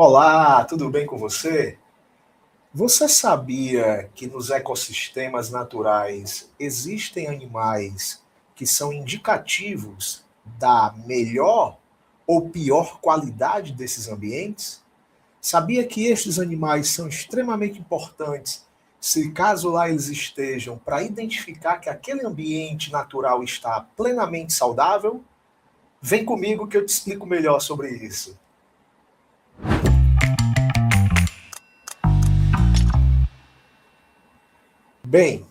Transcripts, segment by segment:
Olá, tudo bem com você? Você sabia que nos ecossistemas naturais existem animais que são indicativos da melhor ou pior qualidade desses ambientes? Sabia que estes animais são extremamente importantes se caso lá eles estejam para identificar que aquele ambiente natural está plenamente saudável? Vem comigo que eu te explico melhor sobre isso. Bem,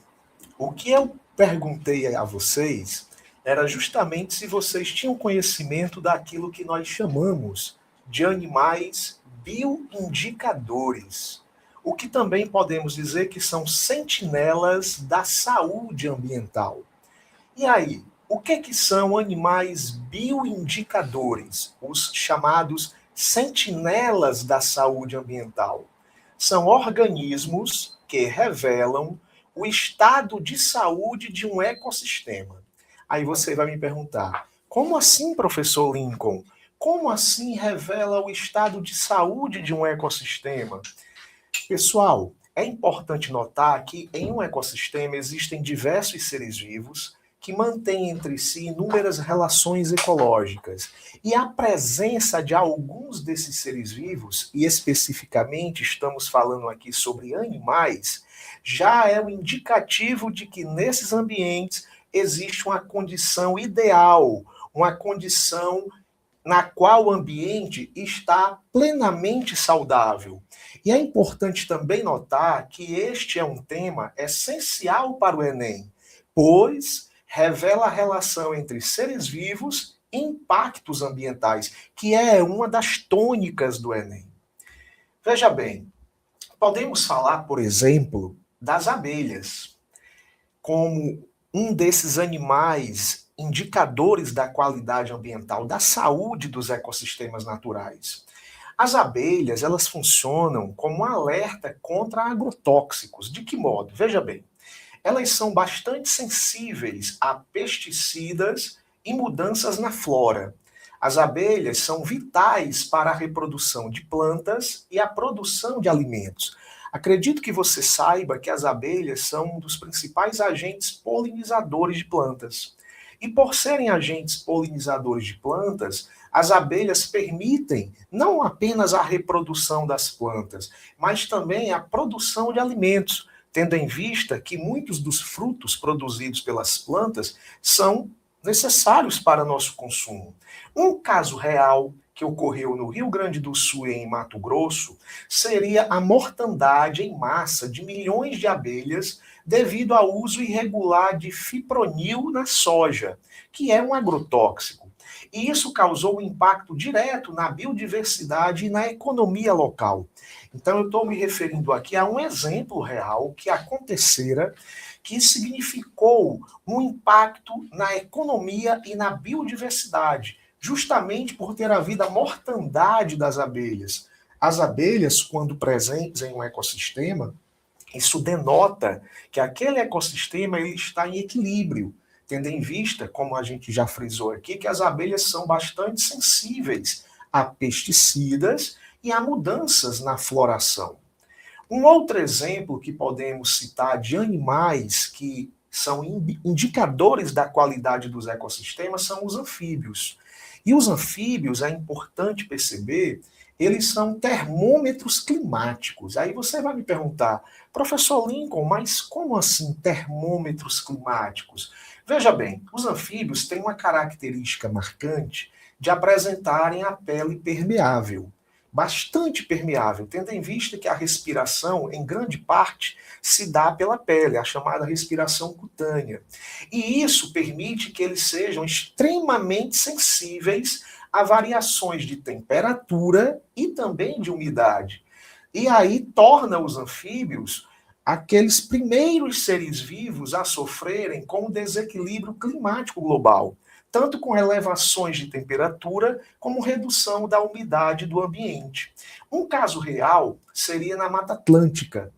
o que eu perguntei a vocês era justamente se vocês tinham conhecimento daquilo que nós chamamos de animais bioindicadores, o que também podemos dizer que são sentinelas da saúde ambiental. E aí, o que são animais bioindicadores, os chamados sentinelas da saúde ambiental? São organismos que revelam o estado de saúde de um ecossistema. Aí você vai me perguntar: como assim, professor Lincoln? Como assim revela o estado de saúde de um ecossistema? Pessoal, é importante notar que em um ecossistema existem diversos seres vivos que mantêm entre si inúmeras relações ecológicas. E a presença de alguns desses seres vivos, e especificamente estamos falando aqui sobre animais, já é um indicativo de que nesses ambientes existe uma condição ideal, uma condição na qual o ambiente está plenamente saudável. E é importante também notar que este é um tema essencial para o Enem, pois revela a relação entre seres vivos e impactos ambientais, que é uma das tônicas do Enem. Veja bem, podemos falar, por exemplo, das abelhas, como um desses animais indicadores da qualidade ambiental, da saúde dos ecossistemas naturais. As abelhas, elas funcionam como um alerta contra agrotóxicos. De que modo? Veja bem, elas são bastante sensíveis a pesticidas e mudanças na flora. As abelhas são vitais para a reprodução de plantas e a produção de alimentos. Acredito que você saiba que as abelhas são um dos principais agentes polinizadores de plantas. E por serem agentes polinizadores de plantas, as abelhas permitem não apenas a reprodução das plantas, mas também a produção de alimentos, tendo em vista que muitos dos frutos produzidos pelas plantas são necessários para nosso consumo. Um caso real que ocorreu no Rio Grande do Sul e em Mato Grosso seria a mortandade em massa de milhões de abelhas devido ao uso irregular de fipronil na soja, que é um agrotóxico. E isso causou um impacto direto na biodiversidade e na economia local. Então, eu estou me referindo aqui a um exemplo real que acontecera, que significou um impacto na economia e na biodiversidade, justamente por ter havido a mortandade das abelhas. As abelhas, quando presentes em um ecossistema, isso denota que aquele ecossistema ele está em equilíbrio, tendo em vista, como a gente já frisou aqui, que as abelhas são bastante sensíveis a pesticidas e a mudanças na floração. Um outro exemplo que podemos citar de animais que são indicadores da qualidade dos ecossistemas são os anfíbios. E os anfíbios, é importante perceber, eles são termômetros climáticos. Aí você vai me perguntar, professor Lincoln, mas como assim termômetros climáticos? Veja bem, os anfíbios têm uma característica marcante de apresentarem a pele permeável, bastante permeável, tendo em vista que a respiração, em grande parte, se dá pela pele, a chamada respiração cutânea. E isso permite que eles sejam extremamente sensíveis a variações de temperatura e também de umidade. E aí torna os anfíbios aqueles primeiros seres vivos a sofrerem com o desequilíbrio climático global, tanto com elevações de temperatura como redução da umidade do ambiente. Um caso real seria na Mata Atlântica.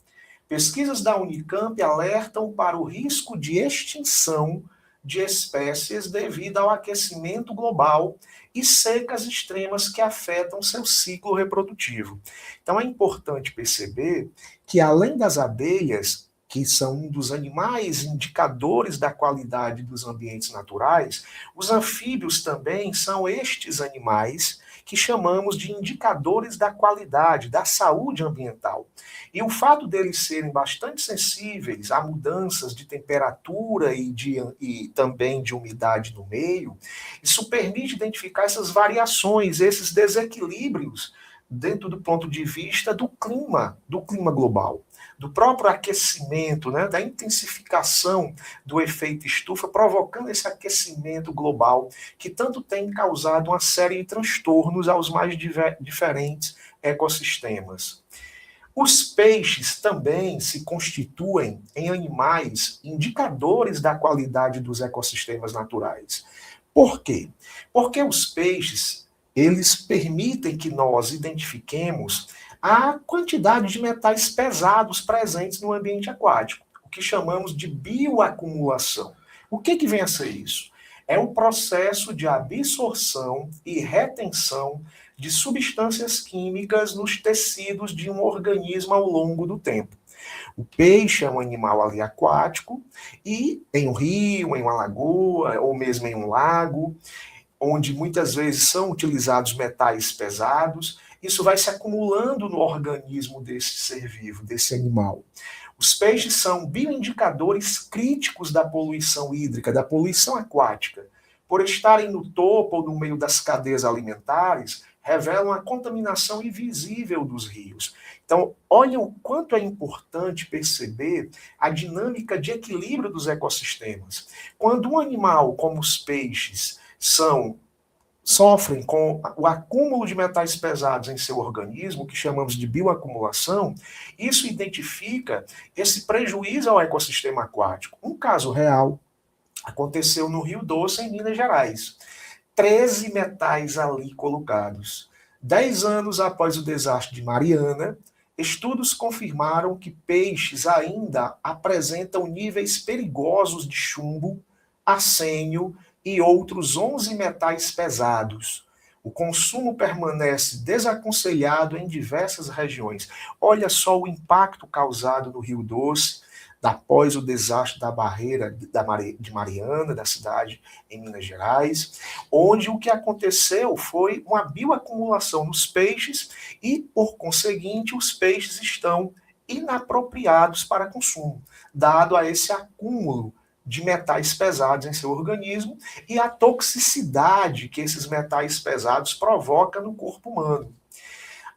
Pesquisas da Unicamp alertam para o risco de extinção de espécies devido ao aquecimento global e secas extremas que afetam seu ciclo reprodutivo. Então é importante perceber que, além das abelhas, que são um dos animais indicadores da qualidade dos ambientes naturais, os anfíbios também são estes animais que chamamos de indicadores da qualidade, da saúde ambiental. E o fato deles serem bastante sensíveis a mudanças de temperatura e também de umidade no meio, isso permite identificar essas variações, esses desequilíbrios dentro do ponto de vista do clima global, do próprio aquecimento, né, da intensificação do efeito estufa, provocando esse aquecimento global, que tanto tem causado uma série de transtornos aos mais diferentes ecossistemas. Os peixes também se constituem em animais indicadores da qualidade dos ecossistemas naturais. Por quê? Porque os peixes, eles permitem que nós identifiquemos a quantidade de metais pesados presentes no ambiente aquático, o que chamamos de bioacumulação. O que vem a ser isso? É um processo de absorção e retenção de substâncias químicas nos tecidos de um organismo ao longo do tempo. O peixe é um animal ali aquático e em um rio, em uma lagoa ou mesmo em um lago, onde muitas vezes são utilizados metais pesados, isso vai se acumulando no organismo desse ser vivo, desse animal. Os peixes são bioindicadores críticos da poluição hídrica, da poluição aquática. Por estarem no topo ou no meio das cadeias alimentares, revelam a contaminação invisível dos rios. Então, olha o quanto é importante perceber a dinâmica de equilíbrio dos ecossistemas. Quando um animal, como os peixes, sofrem com o acúmulo de metais pesados em seu organismo, que chamamos de bioacumulação, isso identifica esse prejuízo ao ecossistema aquático. Um caso real aconteceu no Rio Doce, em Minas Gerais. 13 metais ali colocados. 10 anos após o desastre de Mariana, estudos confirmaram que peixes ainda apresentam níveis perigosos de chumbo, arsênio e outros 11 metais pesados. O consumo permanece desaconselhado em diversas regiões. Olha só o impacto causado no Rio Doce, após o desastre da barreira de Mariana, da cidade em Minas Gerais, onde o que aconteceu foi uma bioacumulação nos peixes e, por conseguinte, os peixes estão inapropriados para consumo, dado a esse acúmulo de metais pesados em seu organismo e a toxicidade que esses metais pesados provocam no corpo humano.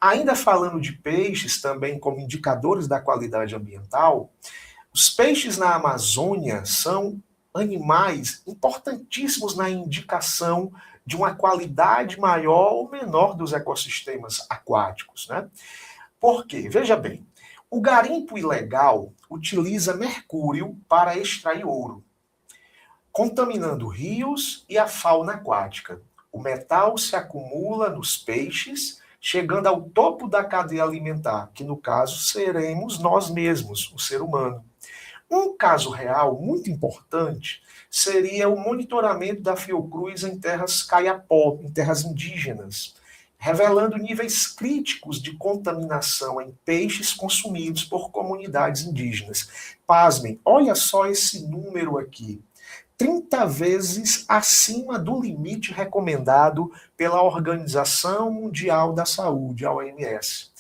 Ainda falando de peixes também como indicadores da qualidade ambiental, os peixes na Amazônia são animais importantíssimos na indicação de uma qualidade maior ou menor dos ecossistemas aquáticos, né? Por quê? Veja bem, o garimpo ilegal utiliza mercúrio para extrair ouro, contaminando rios e a fauna aquática. O metal se acumula nos peixes, chegando ao topo da cadeia alimentar, que no caso seremos nós mesmos, o ser humano. Um caso real muito importante seria o monitoramento da Fiocruz em terras caiapó, em terras indígenas, revelando níveis críticos de contaminação em peixes consumidos por comunidades indígenas. Pasmem, olha só esse número aqui. 30 vezes acima do limite recomendado pela Organização Mundial da Saúde, a OMS.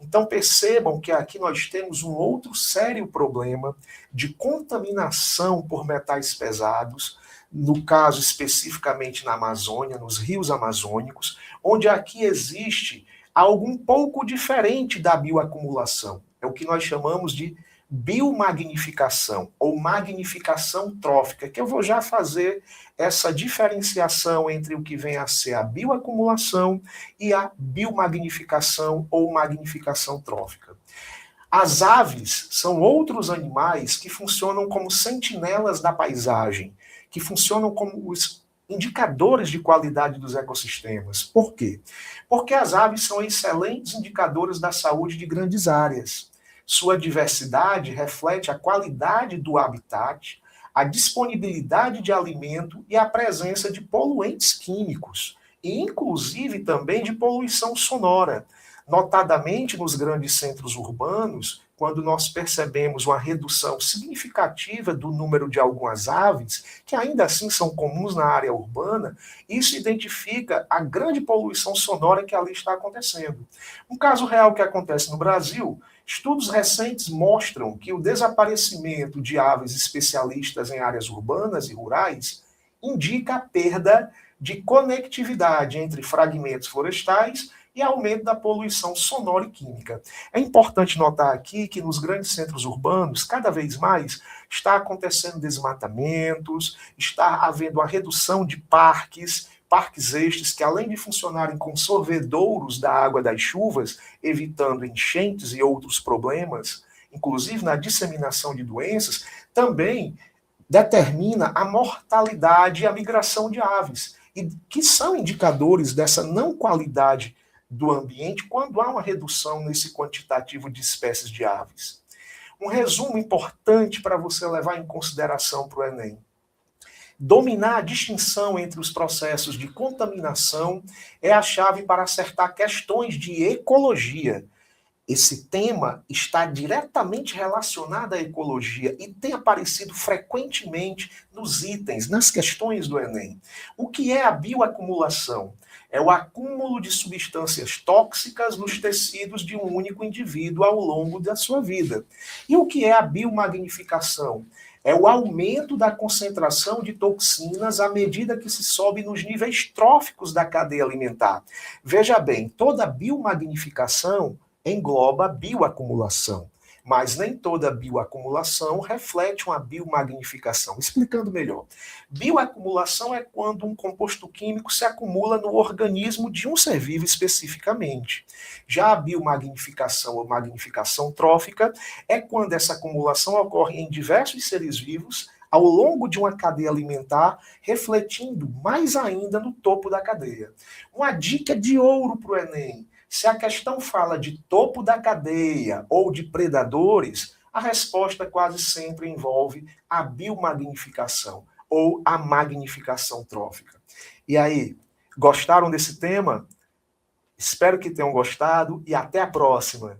Então percebam que aqui nós temos um outro sério problema de contaminação por metais pesados, no caso especificamente na Amazônia, nos rios amazônicos, onde aqui existe algo um pouco diferente da bioacumulação. É o que nós chamamos de biomagnificação ou magnificação trófica, que eu vou já fazer essa diferenciação entre o que vem a ser a bioacumulação e a biomagnificação ou magnificação trófica. As aves são outros animais que funcionam como sentinelas da paisagem, que funcionam como os indicadores de qualidade dos ecossistemas. Por quê? Porque as aves são excelentes indicadores da saúde de grandes áreas. Sua diversidade reflete a qualidade do habitat, a disponibilidade de alimento e a presença de poluentes químicos, e inclusive também de poluição sonora. Notadamente nos grandes centros urbanos, quando nós percebemos uma redução significativa do número de algumas aves, que ainda assim são comuns na área urbana, isso identifica a grande poluição sonora que ali está acontecendo. Um caso real que acontece no Brasil, estudos recentes mostram que o desaparecimento de aves especialistas em áreas urbanas e rurais indica a perda de conectividade entre fragmentos florestais e aumento da poluição sonora e química. É importante notar aqui que nos grandes centros urbanos, cada vez mais, está acontecendo desmatamentos, está havendo a redução de parques estes que, além de funcionarem como sorvedouros da água das chuvas, evitando enchentes e outros problemas, inclusive na disseminação de doenças, também determina a mortalidade e a migração de aves, e que são indicadores dessa não qualidade do ambiente quando há uma redução nesse quantitativo de espécies de aves. Um resumo importante para você levar em consideração para o Enem. Dominar a distinção entre os processos de contaminação é a chave para acertar questões de ecologia. Esse tema está diretamente relacionado à ecologia e tem aparecido frequentemente nos itens, nas questões do Enem. O que é a bioacumulação? É o acúmulo de substâncias tóxicas nos tecidos de um único indivíduo ao longo da sua vida. E o que é a biomagnificação? É o aumento da concentração de toxinas à medida que se sobe nos níveis tróficos da cadeia alimentar. Veja bem, toda biomagnificação engloba a bioacumulação, mas nem toda bioacumulação reflete uma biomagnificação. Explicando melhor, bioacumulação é quando um composto químico se acumula no organismo de um ser vivo especificamente. Já a biomagnificação ou magnificação trófica é quando essa acumulação ocorre em diversos seres vivos ao longo de uma cadeia alimentar, refletindo mais ainda no topo da cadeia. Uma dica de ouro para o Enem: se a questão fala de topo da cadeia ou de predadores, a resposta quase sempre envolve a biomagnificação ou a magnificação trófica. E aí, gostaram desse tema? Espero que tenham gostado e até a próxima!